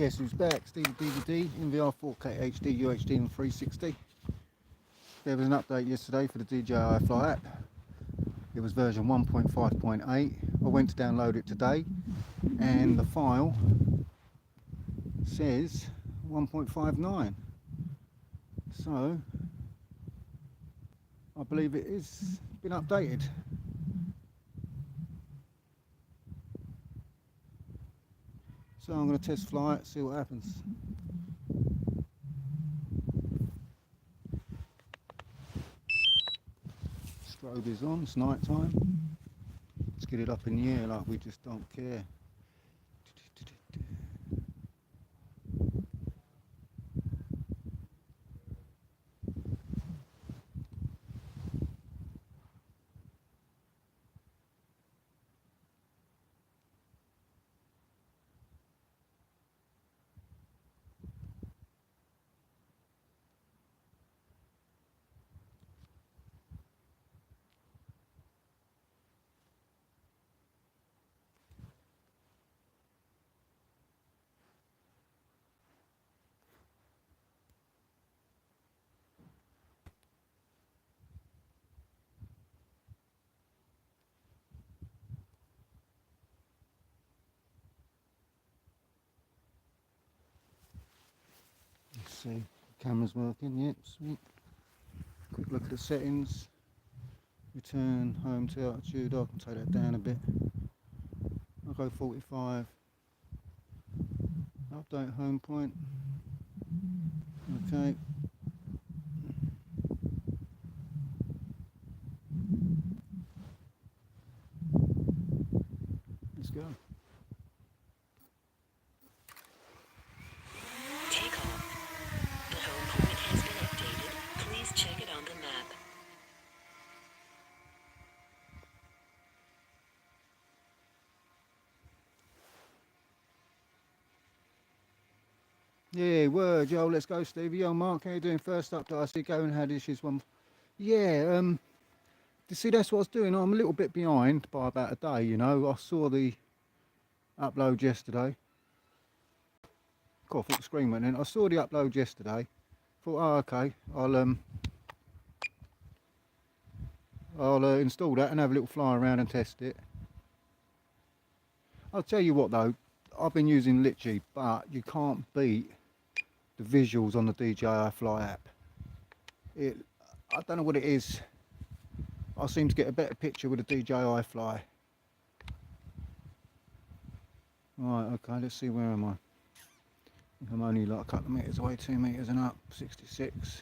Guess who's back? STEVIEDVD in VR 4K HD UHD and 360. There was an update yesterday for the DJI Fly app. It was version 1.5.8. I went to download it today and the file says 1.59. So I believe it is been updated. So I'm going to test fly it, see what happens. Strobe is on, it's night time. Let's get it up in the air like we just don't care. Let's see, camera's working, yep, sweet. Quick look at the settings. Return home to altitude, I can take that down a bit. I'll go 45. Update home point. Okay. Let's go. Take off. The home point has been updated. Please check it on the map. Yeah, word, yo, let's go, Stevie. Yo, Mark, how you doing? First up, I see going had issues one. Yeah, you see, that's what I was doing. I'm a little bit behind by about a day, you know. I saw the upload yesterday. God, I thought the screen went in. I saw the upload yesterday. Thought, oh, okay, I'll install that and have a little fly around and test it. I'll tell you what though, I've been using Litchi, but you can't beat the visuals on the DJI Fly app. I don't know what it is. I seem to get a better picture with the DJI Fly. Right, okay, let's see, where am I? I'm only like a couple of metres away, 2 metres and up, 66.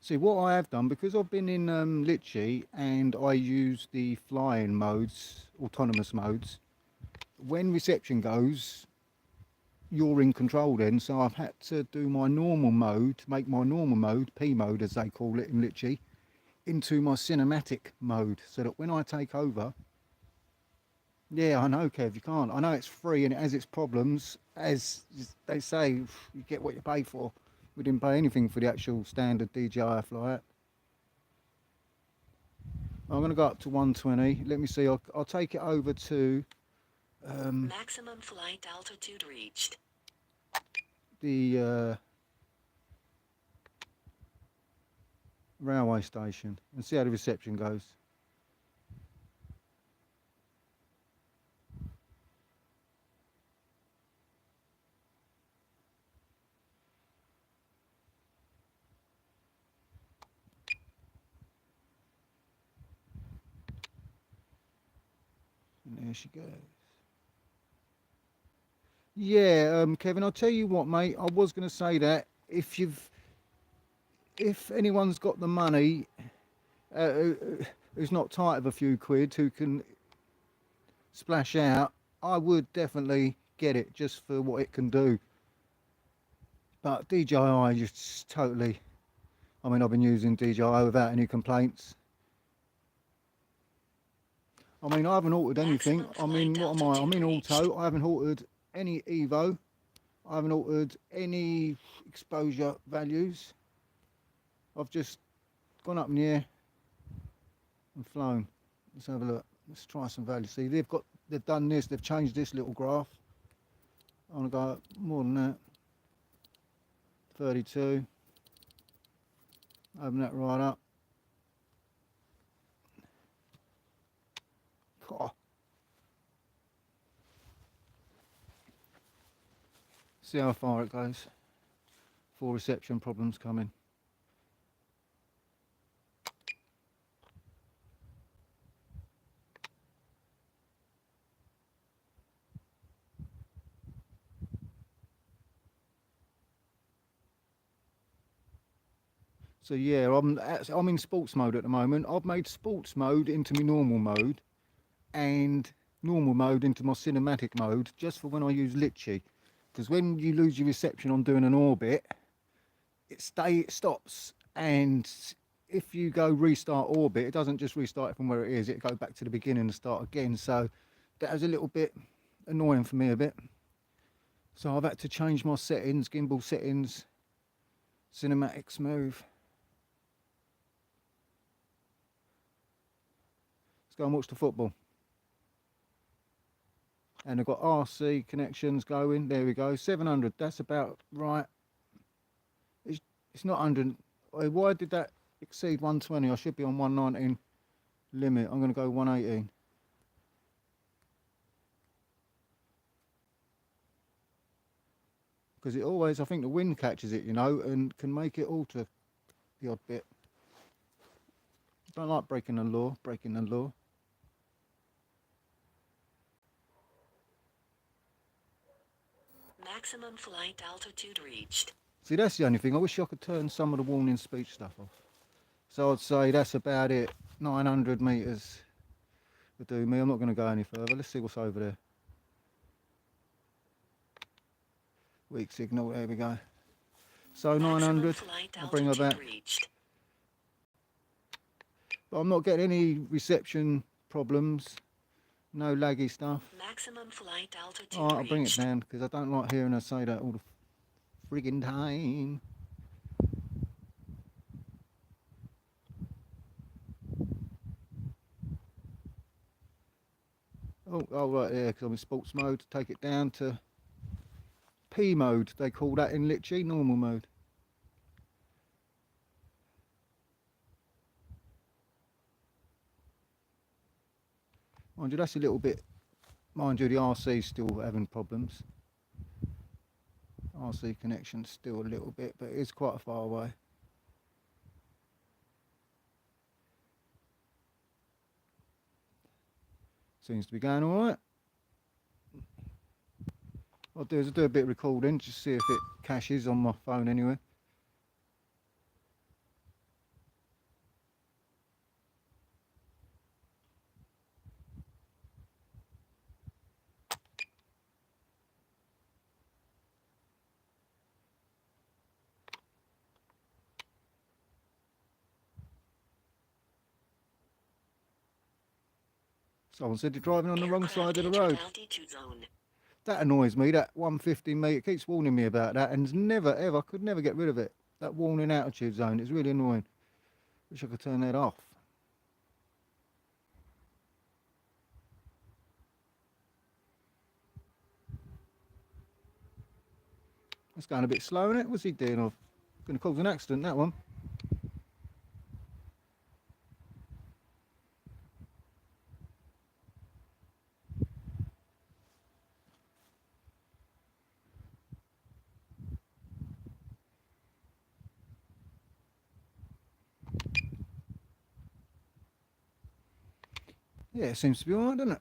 See, what I have done, because I've been in Litchi and I use the flying modes, autonomous modes, when reception goes, you're in control then, so I've had to do my normal mode, make my normal mode, P mode as they call it in Litchi, into my cinematic mode, so that when I take over, yeah, I know, Kev, you can't. I know it's free and it has its problems. As they say, you get what you pay for. We didn't pay anything for the actual standard DJI Fly app. I'm going to go up to 120. Let me see, I'll take it over to... maximum flight altitude reached. The railway station and see how the reception goes. And there she goes. Yeah, Kevin, I'll tell you what, mate, I was going to say that if anyone's got the money, who's not tight of a few quid, who can splash out, I would definitely get it just for what it can do. But DJI just totally, I mean, I've been using DJI without any complaints. I mean, I haven't altered anything. I mean, what am I? I'm in auto. I haven't altered any Evo. I haven't altered any exposure values. I've just gone up in the air and flown. Let's have a look. Let's try some value. See, they've done this, they've changed this little graph. I want to go more than that. 32. Open that right up. Oh. See how far it goes before reception problems come in. So yeah, I'm in sports mode at the moment. I've made sports mode into my normal mode and normal mode into my cinematic mode just for when I use Litchi. Because when you lose your reception on doing an orbit, it stops, and if you go restart orbit, it doesn't just restart it from where it is, it goes back to the beginning and start again. So that was a little bit annoying for me a bit. So I've had to change my settings, gimbal settings, cinematic smooth. Let's go and watch the football. And I've got RC connections going. There we go, 700. That's about right. It's not 100. Why did that exceed 120? I should be on 119 limit. I'm going to go 118. Because it always, I think the wind catches it, you know, and can make it alter the odd bit. I don't like breaking the law. Maximum flight altitude reached. See, that's the only thing. I wish I could turn some of the warning speech stuff off. So I'd say that's about it. 900 metres would do me. I'm not going to go any further. Let's see what's over there. Weak signal, there we go. So 900, I'll bring her back. Reached. But I'm not getting any reception problems. No laggy stuff. Maximum flight altitude Alright, I'll bring it reached. down because I don't like hearing her say that all the friggin' time. Oh right, yeah, because I'm in sports mode. Take it down to P mode, they call that in Litchi, normal mode. Mind you, that's a little bit, mind you, the RC's still having problems. RC connection's still a little bit, but it is quite far away. Seems to be going all right. What I'll do is I'll do a bit of recording, just see if it caches on my phone anyway. Someone said you're driving on the wrong side of the road. That annoys me, that 150 metre, it keeps warning me about that, and never ever, I could never get rid of it. That warning altitude zone, it's really annoying. Wish I could turn that off. That's going a bit slow, isn't it? What's he doing of? Going to cause an accident, that one. Yeah, it seems to be alright, doesn't it?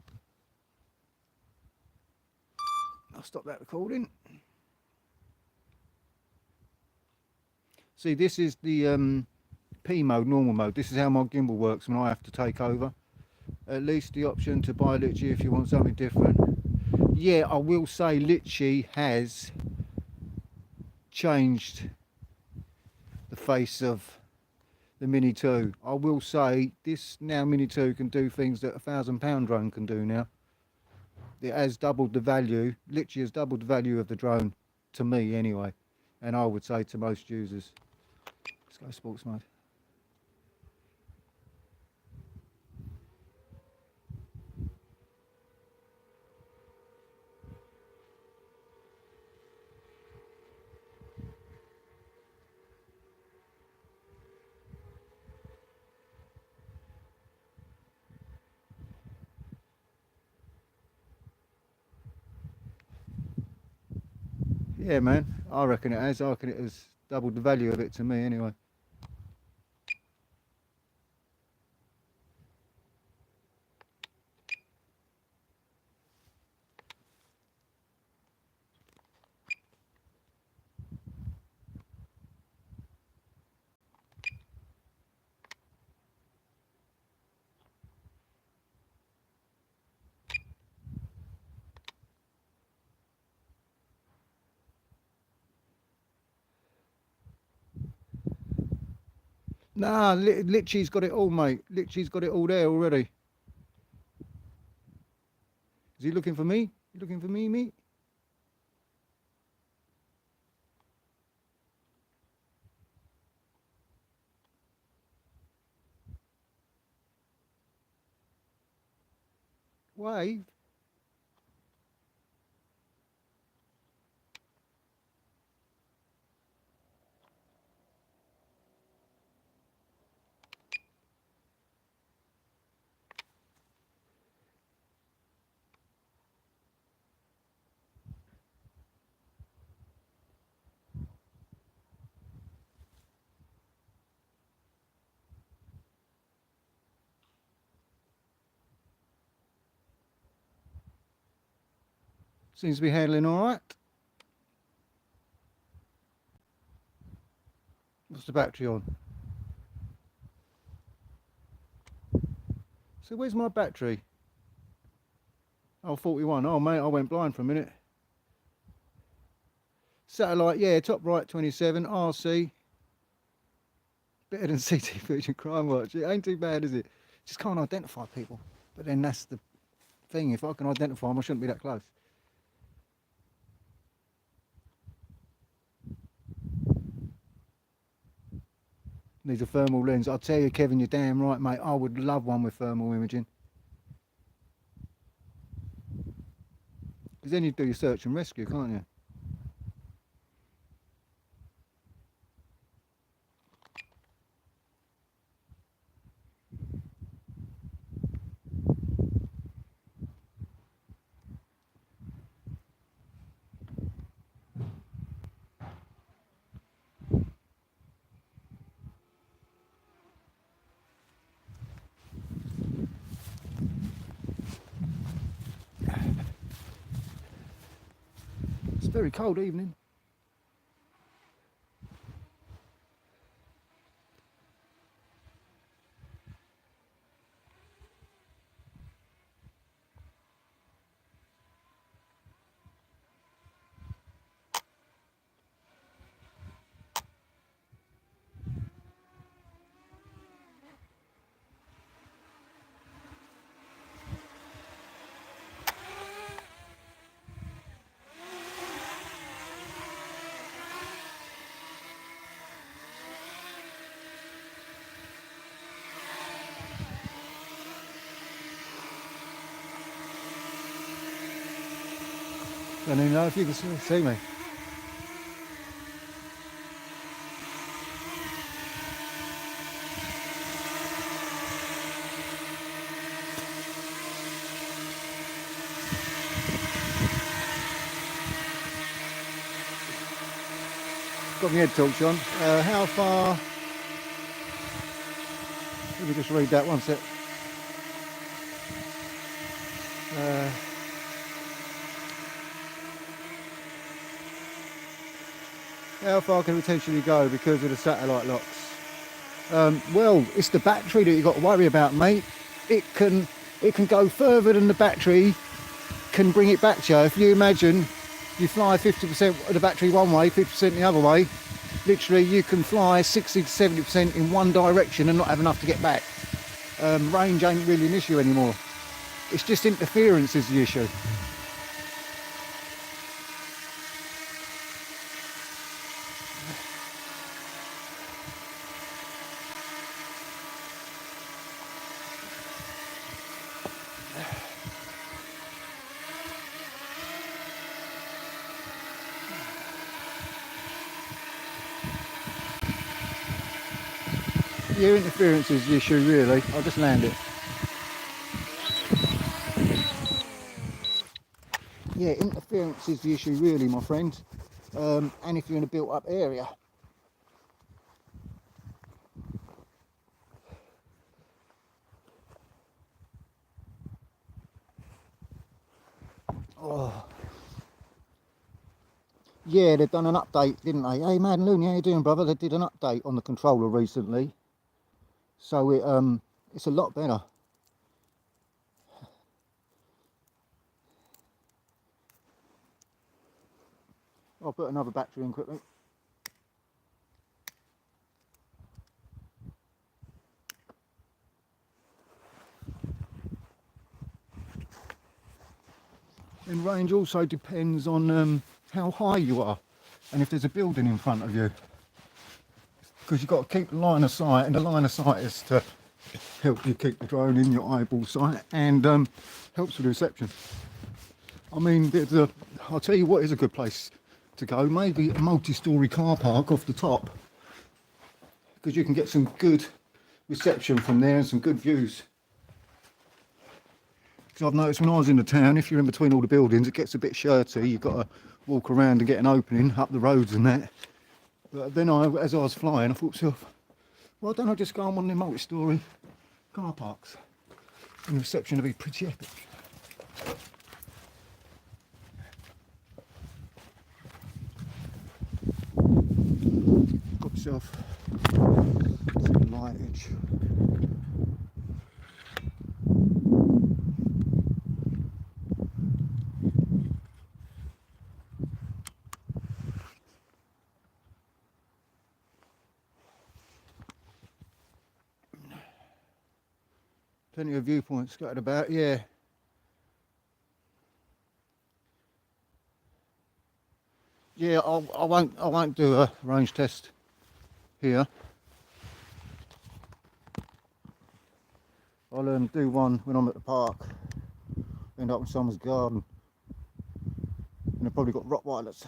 I'll stop that recording. See, this is the P mode, normal mode. This is how my gimbal works when I have to take over. At least the option to buy Litchi if you want something different. Yeah, I will say Litchi has changed the face of the Mini 2. I will say this now Mini 2 can do things that a £1,000 drone can do now. It has doubled the value. Litchi has doubled the value of the drone, to me anyway, and I would say to most users. Let's go sports mode. Yeah, man, I reckon it has. I reckon it has doubled the value of it to me anyway. Nah, Litchy's got it all, mate. Litchy's got it all there already. Is he looking for me? You looking for me, mate? Wave? Seems to be handling all right. What's the battery on? So where's my battery? Oh, 41. Oh, mate, I went blind for a minute. Satellite, yeah, top right 27, RC. Better than CT Footage and Crime Watch. It ain't too bad, is it? Just can't identify people. But then that's the thing. If I can identify them, I shouldn't be that close. Needs a thermal lens. I'll tell you, Kevin, you're damn right, mate. I would love one with thermal imaging. Because then you do your search and rescue, can't you? It's a very cold evening. Don't even know if you can see me. Got my head torch on. How far? Let me just read that one sec. How far can it potentially go because of the satellite locks? Well, it's the battery that you've got to worry about, mate. It can go further than the battery can bring it back to you. If you imagine you fly 50% of the battery one way, 50% the other way, literally you can fly 60 to 70% in one direction and not have enough to get back. Range ain't really an issue anymore. It's just interference is the issue. Yeah, interference is the issue really. I'll just land it. Yeah, interference is the issue really, my friend. and if you're in a built up area. Oh. Yeah, they've done an update, didn't they? Hey, Mad and Looney, how you doing, brother? They did an update on the controller recently, so it's a lot better. I'll put another battery in quickly. And range also depends on how high you are and if there's a building in front of you, because you've got to keep the line of sight, and the line of sight is to help you keep the drone in your eyeball sight, and helps with the reception. I mean, I'll tell you what is a good place to go, maybe a multi-storey car park off the top, because you can get some good reception from there and some good views. Because I've noticed when I was in the town, if you're in between all the buildings, it gets a bit shirty. You've got to walk around and get an opening up the roads and that. But then as I was flying, I thought to myself, why don't I just go on one of the multi-storey car parks? And the reception would be pretty epic. Got myself some lightage. Plenty of viewpoints scattered about, yeah. Yeah, I won't do a range test here. I'll do one when I'm at the park. End up in someone's garden, and they've probably got Rottweilers.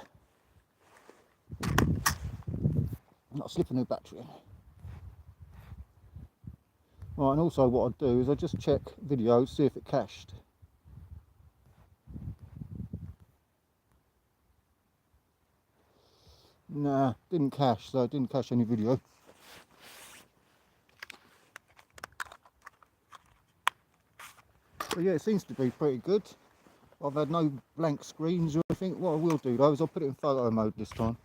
I'll slip a new battery in. Right, and also what I'd do is I'd just check videos, see if it cached. Nah, didn't cache, so I didn't cache any video. So yeah, it seems to be pretty good. I've had no blank screens or anything. What I will do though is I'll put it in photo mode this time,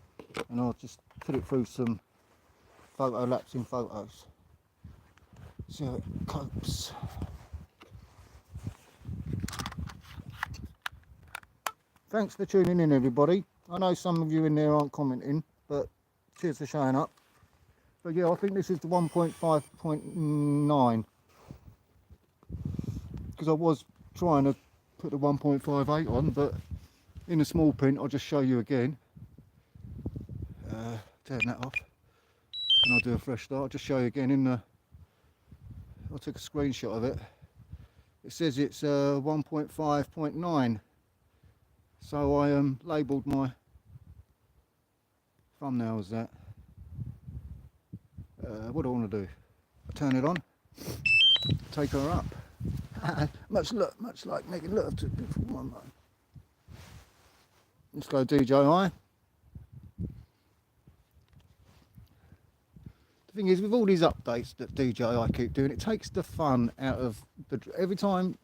and I'll just put it through some photo lapsing photos. See how it copes. Thanks for tuning in, everybody. I know some of you in there aren't commenting, but cheers for showing up. But yeah, I think this is the 1.5.9, because I was trying to put the 1.58 on, but in the small print I'll just show you again. Turn that off and I'll do a fresh start. I'll just show you again in the, I took a screenshot of it. It says it's 1.5.9, so I labelled my thumbnail as that. What do I want to do? Turn it on, take her up. much like making love to a beautiful woman. Let's go DJI. The thing is, with all these updates that DJI keep doing, it takes the fun out of the. Every time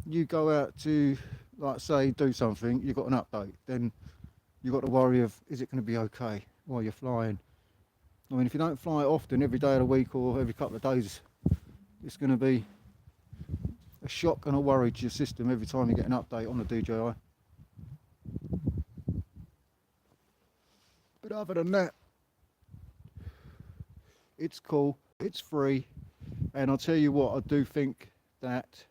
you go out to, like, say, do something, you've got an update, then you've got to worry of, is it going to be okay while you're flying? I mean, if you don't fly often, every day of the week or every couple of days, it's going to be a shock and a worry to your system every time you get an update on the DJI. But other than that, it's cool, it's free, and I'll tell you what, I do think that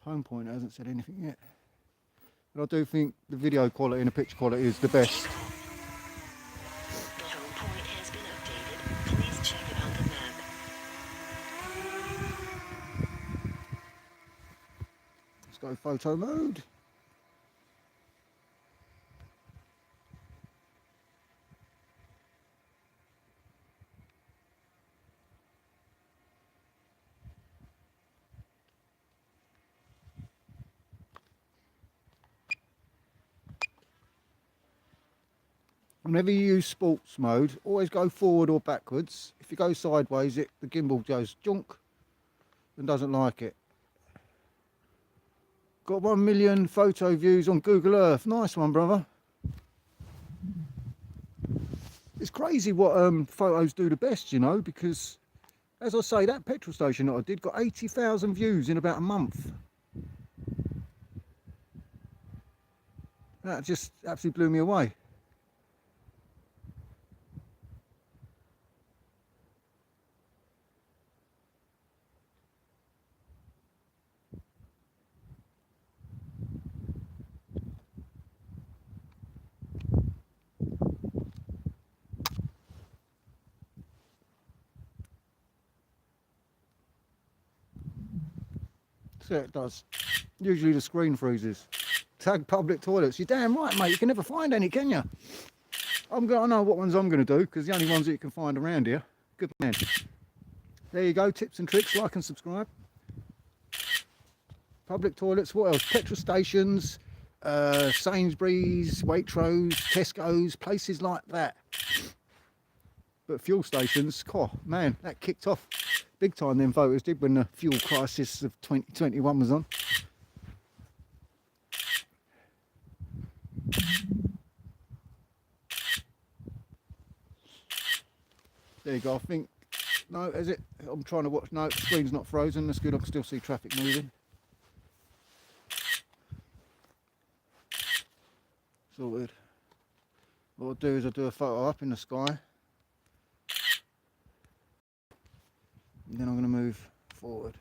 Home Point hasn't said anything yet, but I do think the video quality and the picture quality is the best. The home point has been updated. Please check it on the map. Let's go photo mode. Whenever you use sports mode, always go forward or backwards. If you go sideways, the gimbal goes junk and doesn't like it. Got 1 million photo views on Google Earth. Nice one, brother. It's crazy what photos do the best, you know, because as I say, that petrol station that I did got 80,000 views in about a month. That just absolutely blew me away. So it does. Usually the screen freezes. Tag public toilets. You're damn right, mate. You can never find any, can you? I know what ones I'm going to do, because the only ones that you can find around here. Good man. There you go. Tips and tricks. Like and subscribe. Public toilets. What else? Petrol stations, Sainsbury's, Waitrose, Tesco's, places like that. But fuel stations, oh man, that kicked off big time, them photos did, when the fuel crisis of 2021 was on. There you go. I think, no, is it? I'm trying to watch. No, the screen's not frozen. That's good. I can still see traffic moving. Sorted. What I'll do is I'll do a photo up in the sky. And then I'm going to move forward.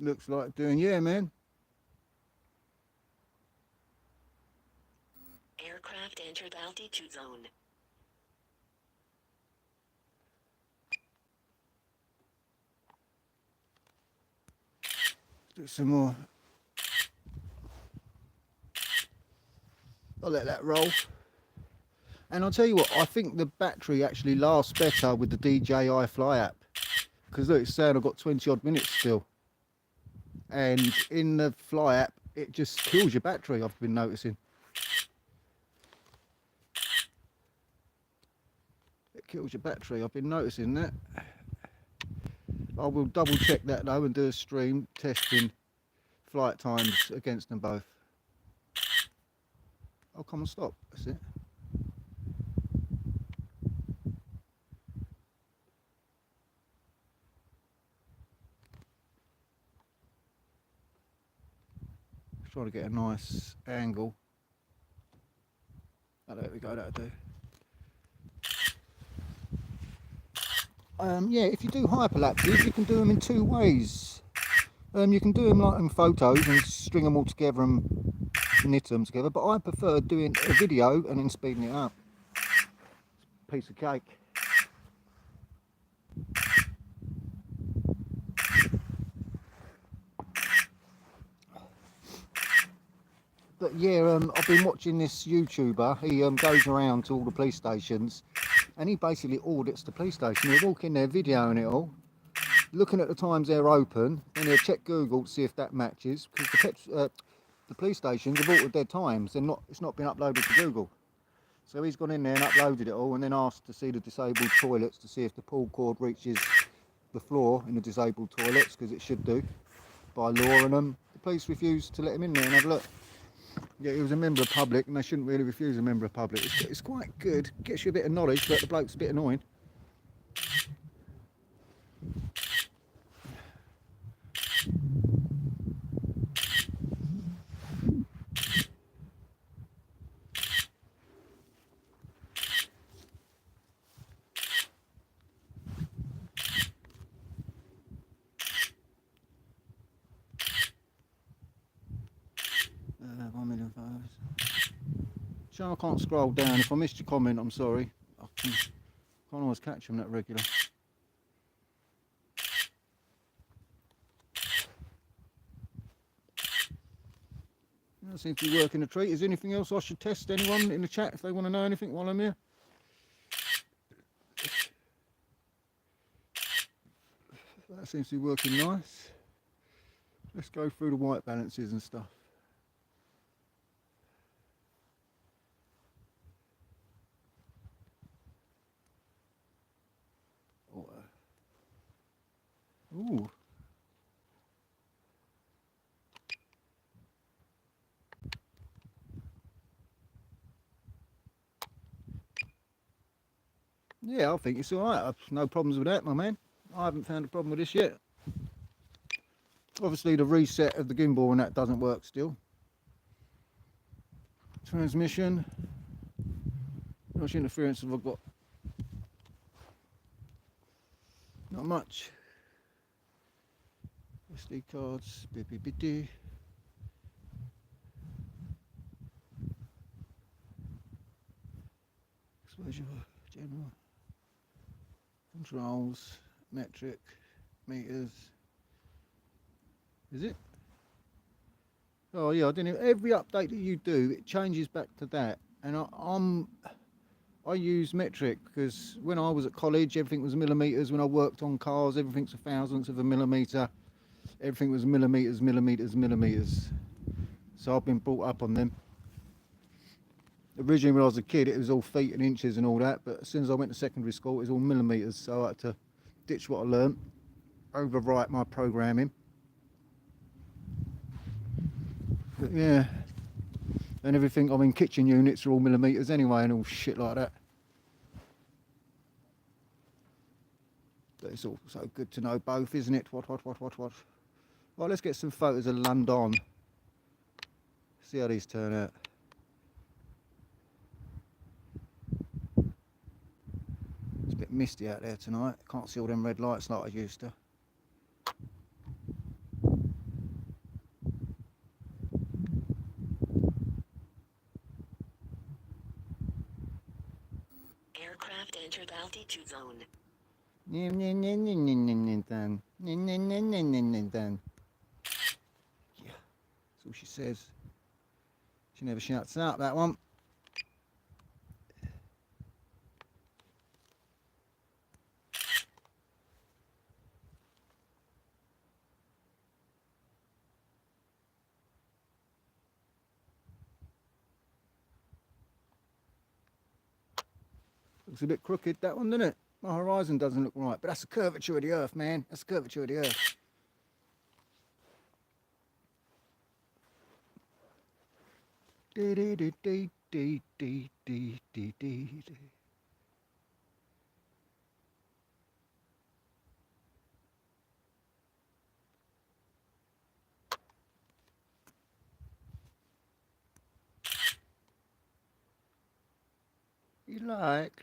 Looks like doing, yeah, man. Aircraft entered altitude zone. Do some more. I'll let that roll. And I'll tell you what, I think the battery actually lasts better with the DJI Fly app. Because look, it's saying I've got 20 odd minutes still. And in the Fly app, it just kills your battery, I've been noticing. It kills your battery, I've been noticing that. I will double check that though and do a stream testing flight times against them both. Oh, come on, stop, that's it. Trying to get a nice angle. Oh, there we go, that'll do. Yeah, if you do hyperlapses, you can do them in two ways. You can do them like in photos and string them all together and knit them together, but I prefer doing a video and then speeding it up. Piece of cake. But yeah, I've been watching this YouTuber. He goes around to all the police stations and he basically audits the police station. He'll walk in there videoing it all, looking at the times they're open, and he'll check Google to see if that matches, because the police stations have altered their times. It's not been uploaded to Google. So he's gone in there and uploaded it all and then asked to see the disabled toilets to see if the pull cord reaches the floor in the disabled toilets, because it should do by law, and the police refused to let him in there and have a look. Yeah, he was a member of public, and they shouldn't really refuse a member of public. It's quite good, gets you a bit of knowledge, but the bloke's a bit annoying. Shame I can't scroll down. If I missed your comment, I'm sorry. I can't always catch them that regular. That seems to be working a treat. Is there anything else I should test? Anyone in the chat if they want to know anything while I'm here? That seems to be working nice. Let's go through the white balances and stuff. Ooh. Yeah, I think it's all right. I've no problems with that, my man. I haven't found a problem with this yet. Obviously, the reset of the gimbal and that doesn't work still. Transmission. How much interference have I got? Not much. SD cards. BBBD. Exposure. General. Controls. Metric. Meters. Is it? Oh yeah, I didn't. Every update that you do, it changes back to that, and I use metric because when I was at college, everything was millimeters. When I worked on cars, everything's a thousandth of a millimeter. Everything was millimeters, millimeters, millimeters. So I've been brought up on them. Originally, when I was a kid, it was all feet and inches and all that, but as soon as I went to secondary school, it was all millimeters. So I had to ditch what I learnt, overwrite my programming. But yeah, and everything, I mean, kitchen units are all millimeters anyway and all shit like that. But it's all so good to know both, isn't it? What? Well, let's get some photos of London. See how these turn out. It's a bit misty out there tonight. Can't see all them red lights like I used to. Aircraft entered altitude zone. Yeah, that's all she says. She never shuts up, that one. Looks a bit crooked, that one, doesn't it? My horizon doesn't look right, but that's the curvature of the Earth, man. That's the curvature of the Earth.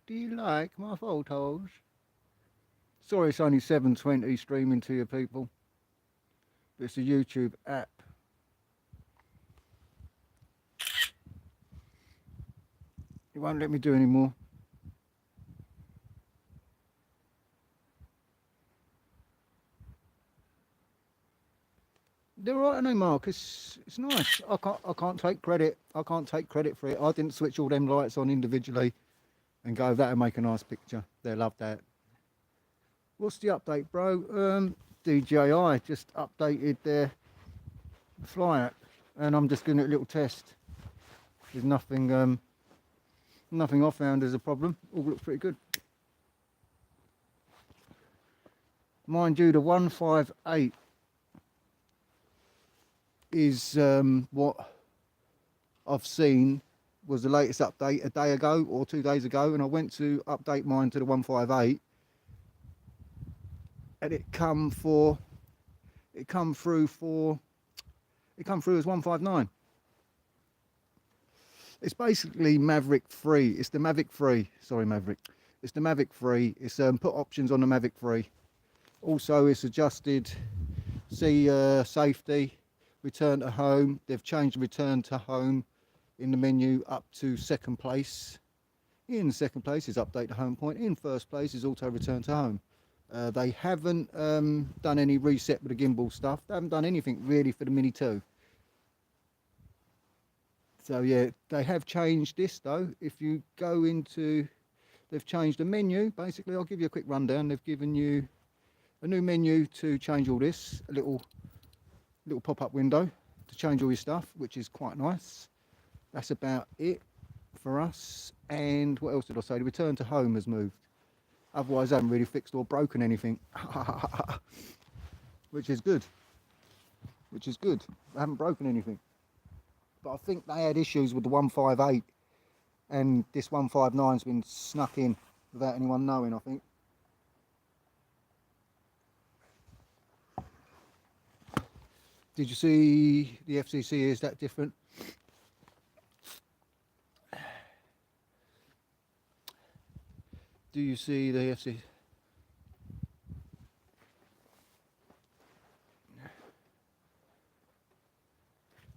Do you like my photos? Sorry, it's only 720 streaming to you people. But it's a YouTube app. It won't let me do any more. They're right, aren't they, Mark? It's nice. I can't take credit. I can't take credit for it. I didn't switch all them lights on individually and go, that'll make a nice picture. They love that. What's the update, bro? DJI just updated their Fly app, and I'm just doing a little test. There's nothing, nothing I found as a problem. All looks pretty good. Mind you, the 158 is what I've seen was the latest update a day ago or 2 days ago, and I went to update mine to the 158, and it come through as 159. It's basically Maverick 3. It's the Mavic 3. Sorry, Maverick. It's the Mavic 3. It's put options on the Mavic 3. Also, it's adjusted safety, return to home. They've changed return to home in the menu up to second place. In second place is update to home point. In first place is auto return to home. They haven't done any reset with the gimbal stuff. They haven't done anything really for the Mini 2. So yeah, they have changed this though. If you go into, they've changed the menu. Basically, I'll give you a quick rundown. They've given you a new menu to change all this. A little pop-up window to change all your stuff, which is quite nice. That's about it for us. And what else did I say? The return to home has moved. Otherwise, I haven't really fixed or broken anything. Which is good. Which is good. I haven't broken anything. But I think they had issues with the 158. And this 159's been snuck in without anyone knowing, I think. Did you see the FCC? Is that different? Do you see the FCC?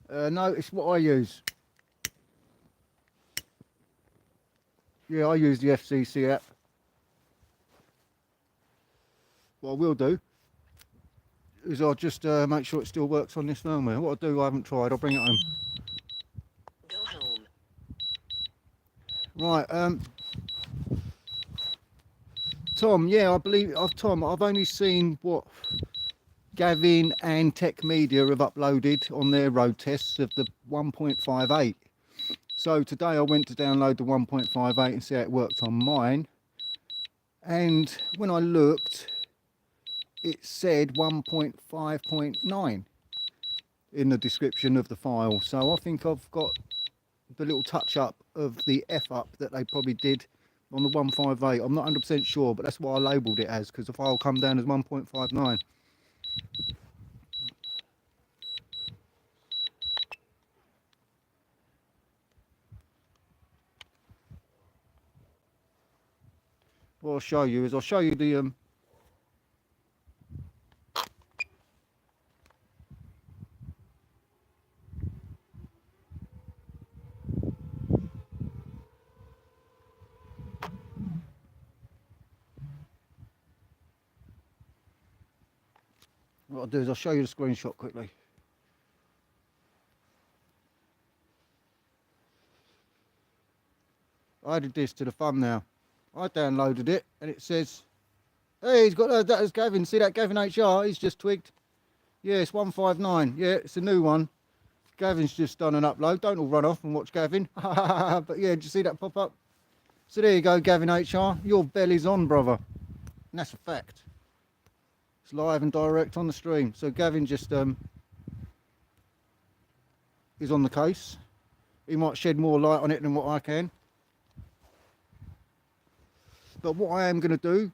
No, it's what I use. Yeah, I use the FCC app. What I will do is I'll just make sure it still works on this firmware. What I'll do, I haven't tried, I'll bring it home. Go home. Right, Tom, yeah, I believe, Tom, I've only seen what Gavin and Tech Media have uploaded on their road tests of the 1.58. So today I went to download the 1.58 and see how it worked on mine. And when I looked, it said 1.5.9 in the description of the file. So I think I've got the little touch up of the F up that they probably did on the 158. I'm not 100% sure, but that's why I labelled it as, because the file come down as 1.59. What I'll show you is I'll show you the what I'll do is I'll show you the screenshot quickly. I added this to the thumbnail. I downloaded it and it says, hey, he's got that as Gavin. See that Gavin HR? He's just twigged. Yeah, it's 159. Yeah, it's a new one. Gavin's just done an upload. Don't all run off and watch Gavin. But yeah, did you see that pop up? So there you go, Gavin HR. Your belly's on, brother. And that's a fact. It's live and direct on the stream. So Gavin just is on the case. He might shed more light on it than what I can. But what I am going to do...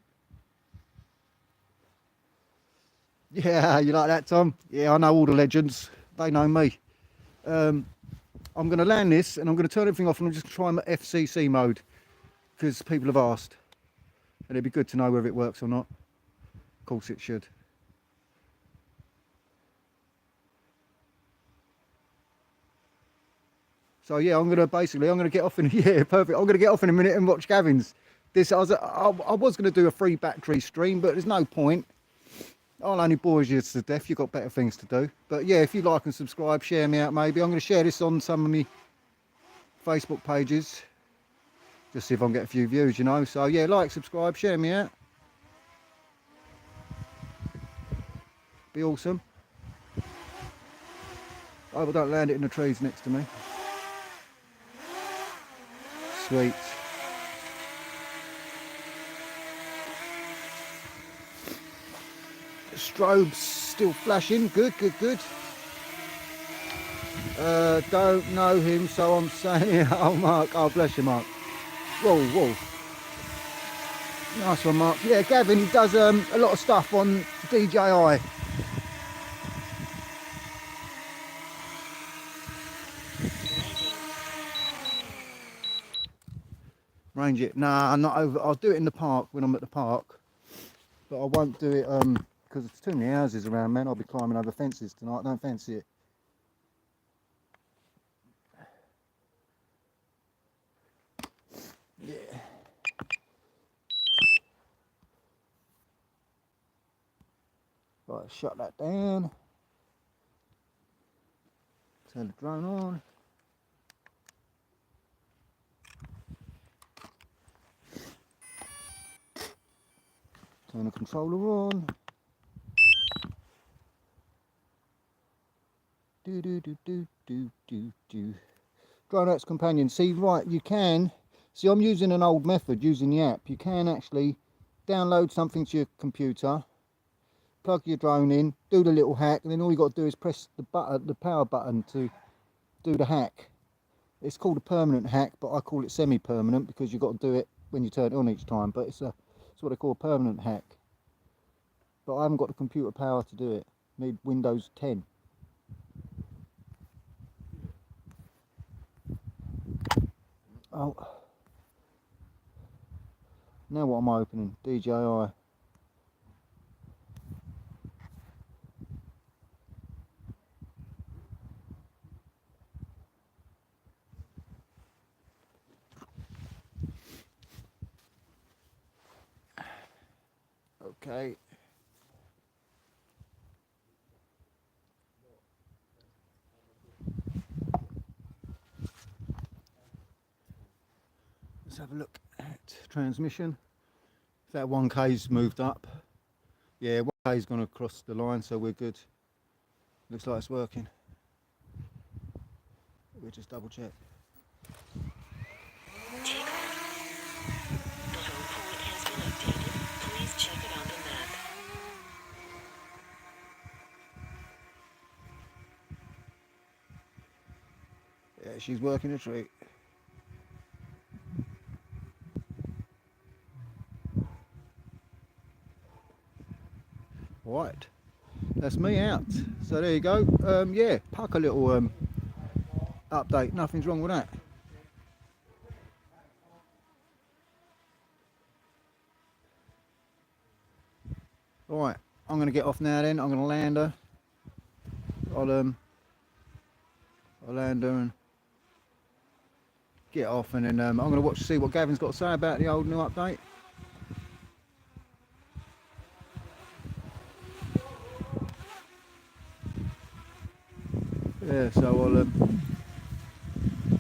Yeah, you like that, Tom? Yeah, I know all the legends. They know me. I'm going to land this and I'm going to turn everything off and I'm just try my FCC mode. Because people have asked. And it'd be good to know whether it works or not. Of course it should. So yeah, I'm going to get off in... Yeah, perfect. I'm going to get off in a minute and watch Gavin's. I was going to do a free battery stream, but there's no point. I'll only bore you to death. You've got better things to do. But yeah, if you like and subscribe, share me out maybe. I'm going to share this on some of my Facebook pages. Just see if I can get a few views, you know. So yeah, like, subscribe, share me out. Be awesome. I hope I don't land it in the trees next to me. Sweet. Strobe's still flashing. Good. Don't know him, so I'm saying, oh, Mark. Oh, bless you, Mark. Whoa. Nice one, Mark. Yeah, Gavin, he does a lot of stuff on DJI. Range it. Nah, I'm not over. I'll do it in the park when I'm at the park. But I won't do it because there's too many houses around, man. I'll be climbing over fences tonight. I don't fancy it. Right, shut that down. Turn the drone on. Turn the controller on. Do do do do do do do. Drone Apps Companion. See, right, you can. See, I'm using an old method using the app. You can actually download something to your computer, plug your drone in, do the little hack, and then all you got to do is press the button, the power button, to do the hack. It's called a permanent hack, but I call it semi-permanent because you've got to do it when you turn it on each time. But it's what they call a permanent hack. But I haven't got the computer power to do it. I need Windows 10. Oh. Now what am I opening? DJI. Okay. Let's have a look at transmission. That 1K's moved up. Yeah, 1K's gone across the line, so we're good. Looks like it's working. We'll just double check. Take off. The home point has been updated. Please check it on the map. Yeah, she's working a treat. Right, that's me out. So there you go. Yeah, puck a little update. Nothing's wrong with that. Right, I'm going to get off now. Then I'm going to land her. I'll land her and get off, and then I'm going to watch to see what Gavin's got to say about the old new update. Yeah, so I'll oh,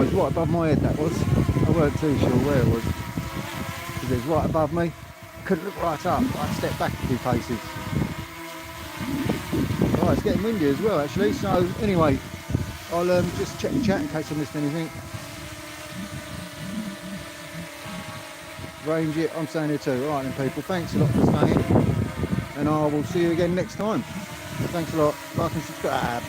it's right above my head, that was. I weren't too sure where it was, because it was right above me. Couldn't look right up. I stepped back a few paces. Oh, it's getting windy as well, actually. So anyway, I'll just check the chat in case I missed anything. Range it, I'm staying here too. Alright then people, thanks a lot for staying, and I will see you again next time. Thanks a lot, like and subscribe.